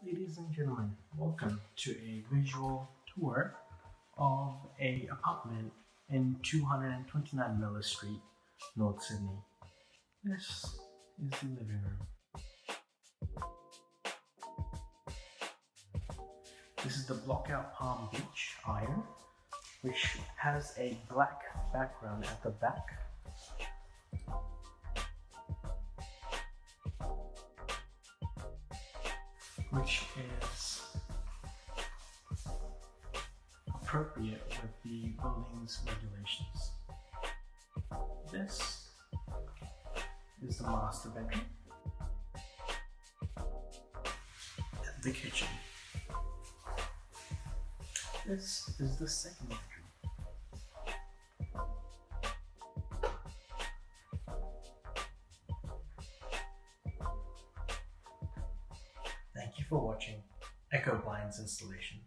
Ladies and gentlemen, welcome to a visual tour of a apartment in 229 Miller Street, North Sydney. This is the living room. This is the Blockout Palm Beach iron, which has a black background at the back. Which is appropriate with the building's regulations. This is the master bedroom and the kitchen. This is the second bedroom. Thank you for watching Echo Blinds installation.